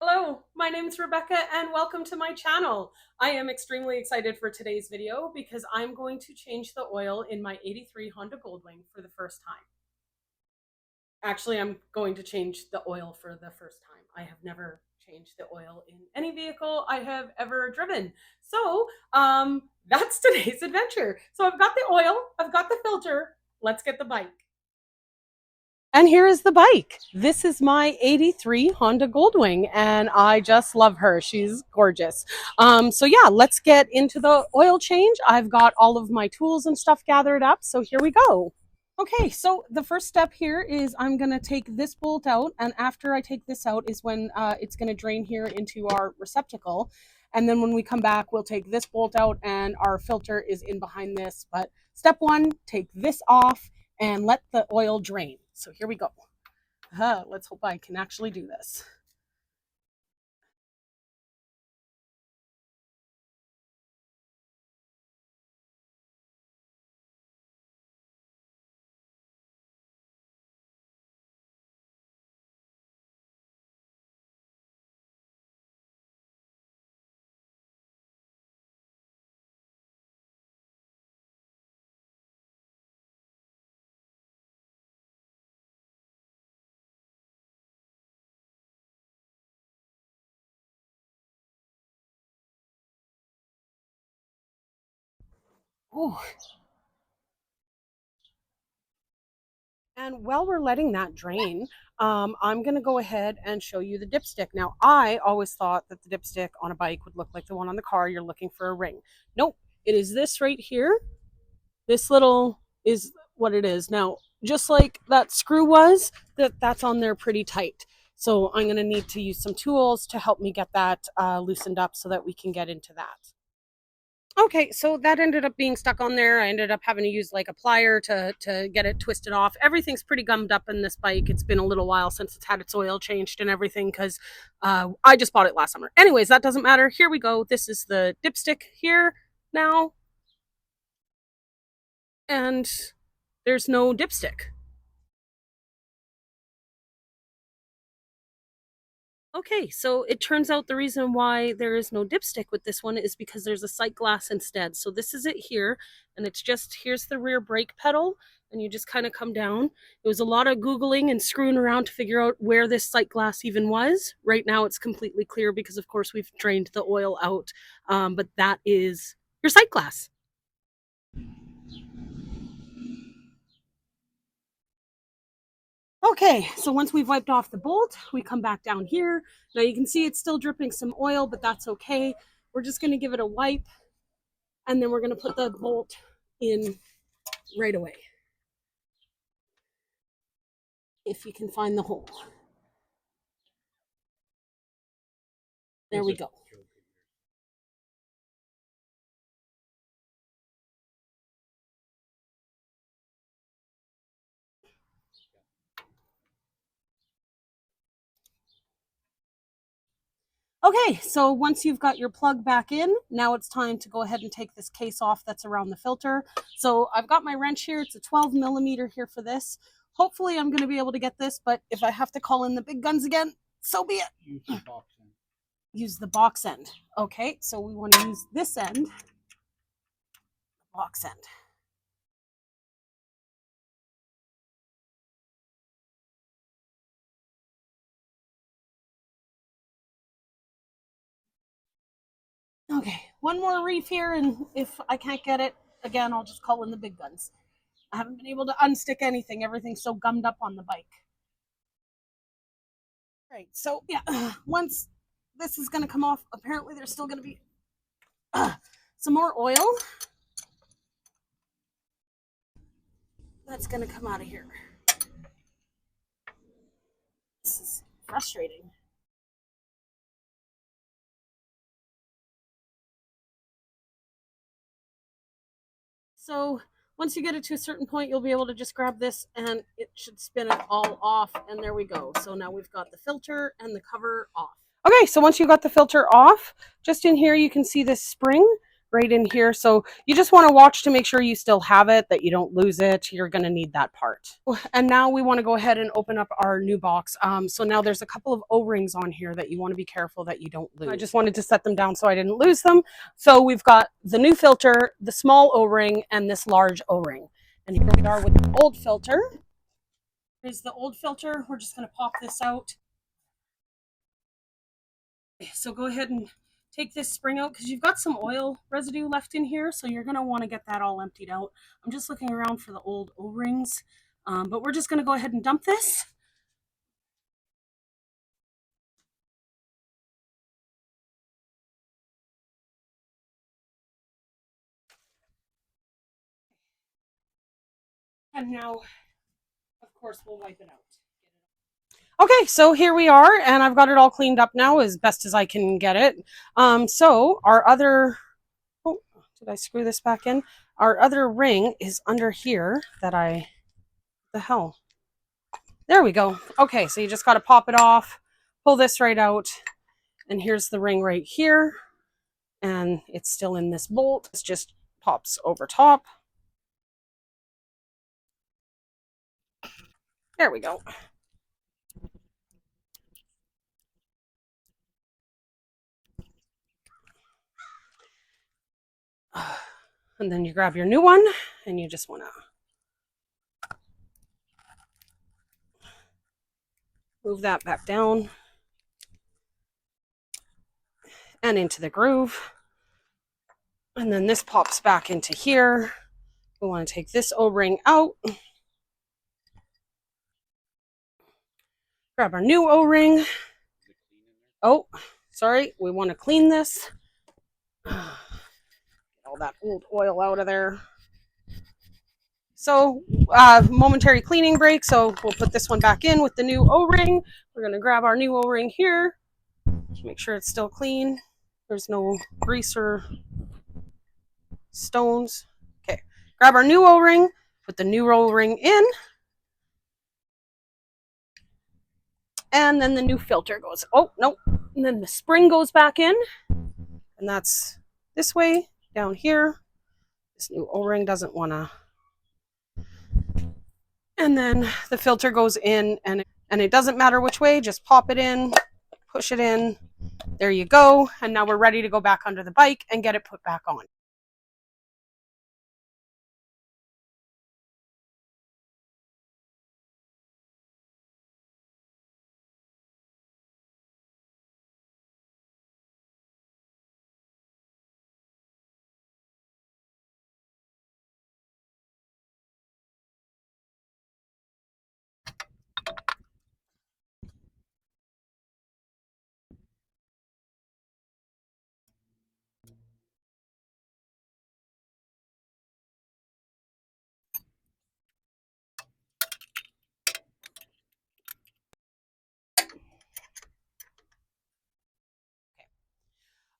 Hello, my name is Rebecca and welcome to my channel. I am extremely excited for today's video because I'm going to change the oil in my '83 Honda Goldwing for the first time. Actually, I'm going to change the oil for the first time. I have never changed the oil in any vehicle I have ever driven. So that's today's adventure. So I've got the oil, I've got the filter. Let's get the bike. And here is the bike. This is my '83 Honda Goldwing, and I just love her. She's gorgeous. So yeah, let's get into the oil change. I've got all of my tools and stuff gathered up, so here we go. Okay, so the first step here is I'm going to take this bolt out, and after I take this out is when it's going to drain here into our receptacle. And then when we come back, we'll take this bolt out, and our filter is in behind this. But step one, take this off and let the oil drain. So here we go. Let's hope I can actually do this. Ooh. And while we're letting that drain, I'm going to go ahead and show you the dipstick. Now, I always thought that the dipstick on a bike would look like the one on the car. You're looking for a ring. Nope, it is this right here. This little is what it is. Now, just like that screw was, that's on there pretty tight. So I'm going to need to use some tools to help me get that loosened up so that we can get into that. Okay, so that ended up being stuck on there. I ended up having to use like a plier to get it twisted off. Everything's pretty gummed up in this bike. It's been a little while since it's had its oil changed and everything because I just bought it last summer. Anyways, that doesn't matter. Here we go. This is the dipstick here now. And there's no dipstick. Okay, so it turns out the reason why there is no dipstick with this one is because there's a sight glass instead. So this is it here, and it's just, here's the rear brake pedal, and you just kind of come down. It was a lot of Googling and screwing around to figure out where this sight glass even was. Right now it's completely clear because of course we've drained the oil out, but that is your sight glass. Okay, so once we've wiped off the bolt, we come back down here. Now you can see it's still dripping some oil, but that's okay. We're just going to give it a wipe, and then we're going to put the bolt in right away. If you can find the hole. There we go. Okay, so once you've got your plug back in, now it's time to go ahead and take this case off that's around the filter. So I've got my wrench here. It's a 12 millimeter here for this. Hopefully I'm going to be able to get this, but if I have to call in the big guns again, so be it. Use the box end. Use the box end. Okay, so we want to use this end, box end. Okay, one more reef here, and if I can't get it, again, I'll just call in the big guns. I haven't been able to unstick anything. Everything's so gummed up on the bike. Right, so yeah, once this is going to come off, apparently there's still going to be some more oil that's going to come out of here. This is frustrating. So once you get it to a certain point, you'll be able to just grab this and it should spin it all off. And there we go. So now we've got the filter and the cover off. Okay, so once you got the filter off, just in here you can see this spring. right in here. So you just want to watch to make sure you still have it, that you don't lose it. You're going to need that part. And now we want to go ahead and open up our new box. So now there's a couple of O-rings on here that you want to be careful that you don't lose. I just wanted to set them down so I didn't lose them. So we've got the new filter, the small O-ring, and this large O-ring. And here we are with the old filter. Here's the old filter. We're just going to pop this out. So go ahead and take this spring out because you've got some oil residue left in here. So you're going to want to get that all emptied out. I'm just looking around for the old O-rings, but we're just going to go ahead and dump this. And now, of course, we'll wipe it out. Okay, so here we are, and I've got it all cleaned up now as best as I can get it. So our other, oh, did I screw this back in? Our other ring is under here the hell? There we go. Okay, so you just got to pop it off, pull this right out, and here's the ring right here, and it's still in this bolt. It just pops over top. There we go. And then you grab your new one, and you just want to move that back down and into the groove. And then this pops back into here. We want to take this O-ring out. Grab our new O-ring. Oh, sorry, we want to clean this. Get all that old oil out of there. So momentary cleaning break. So we'll put this one back in with the new O-ring. We're going to grab our new O-ring here. Make sure it's still clean. There's no grease or stones. Okay, grab our new O-ring, put the new O-ring in. And then the new filter goes, oh, no. And then the spring goes back in. And that's this way, down here. This new O-ring doesn't want to. And then the filter goes in, and it doesn't matter which way, just pop it in, push it in. There you go. And now we're ready to go back under the bike and get it put back on.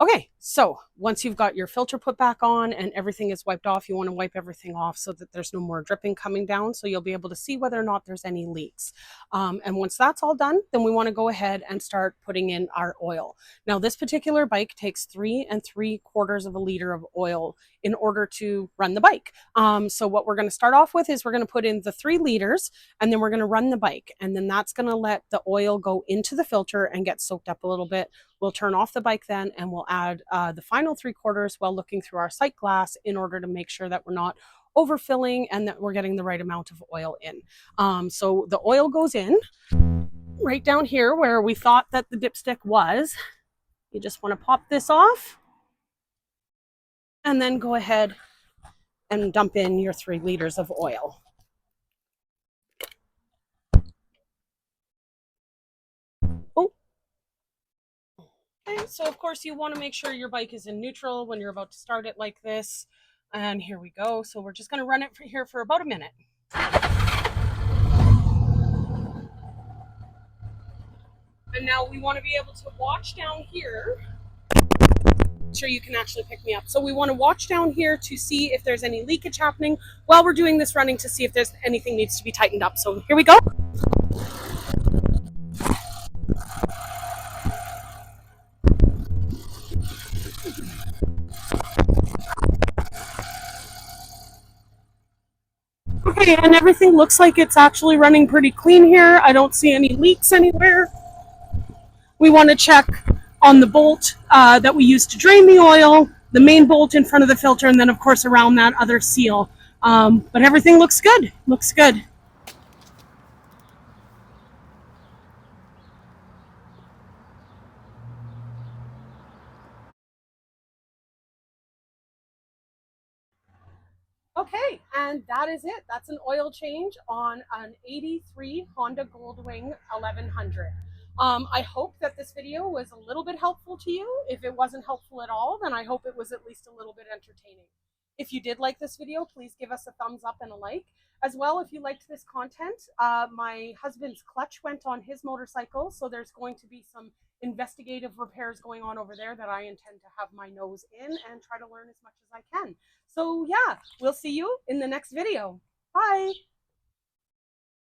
Okay, so once you've got your filter put back on and everything is wiped off, you want to wipe everything off so that there's no more dripping coming down, so you'll be able to see whether or not there's any leaks. And once that's all done, then we want to go ahead and start putting in our oil. Now, this particular bike takes 3 3/4 of a liter of oil in order to run the bike. So what we're going to start off with is we're going to put in the 3 liters, and then we're going to run the bike, and then that's going to let the oil go into the filter and get soaked up a little bit. We'll turn off the bike then, and we'll add the final 3/4 while looking through our sight glass in order to make sure that we're not overfilling and that we're getting the right amount of oil in. So the oil goes in right down here where we thought that the dipstick was. You just want to pop this off and then go ahead and dump in your 3 liters of oil. Oh. Okay, so of course you want to make sure your bike is in neutral when you're about to start it like this. And here we go. So we're just going to run it here for about a minute. And now we want to be able to watch down here. Sure you can actually pick me up. So we want to watch down here to see if there's any leakage happening while we're doing this running, to see if there's anything needs to be tightened up. So here we go. Okay, and everything looks like it's actually running pretty clean here. I don't see any leaks anywhere. We want to check on the bolt that we use to drain the oil, the main bolt in front of the filter, and then of course around that other seal. But everything looks good. Looks good. Okay, and that is it. That's an oil change on an 83 Honda Goldwing 1100. I hope that this video was a little bit helpful to you. If it wasn't helpful at all, then I hope it was at least a little bit entertaining. If you did like this video, please give us a thumbs up and a like. As well, if you liked this content, my husband's clutch went on his motorcycle, so there's going to be some investigative repairs going on over there that I intend to have my nose in and try to learn as much as I can. So yeah, we'll see you in the next video. Bye.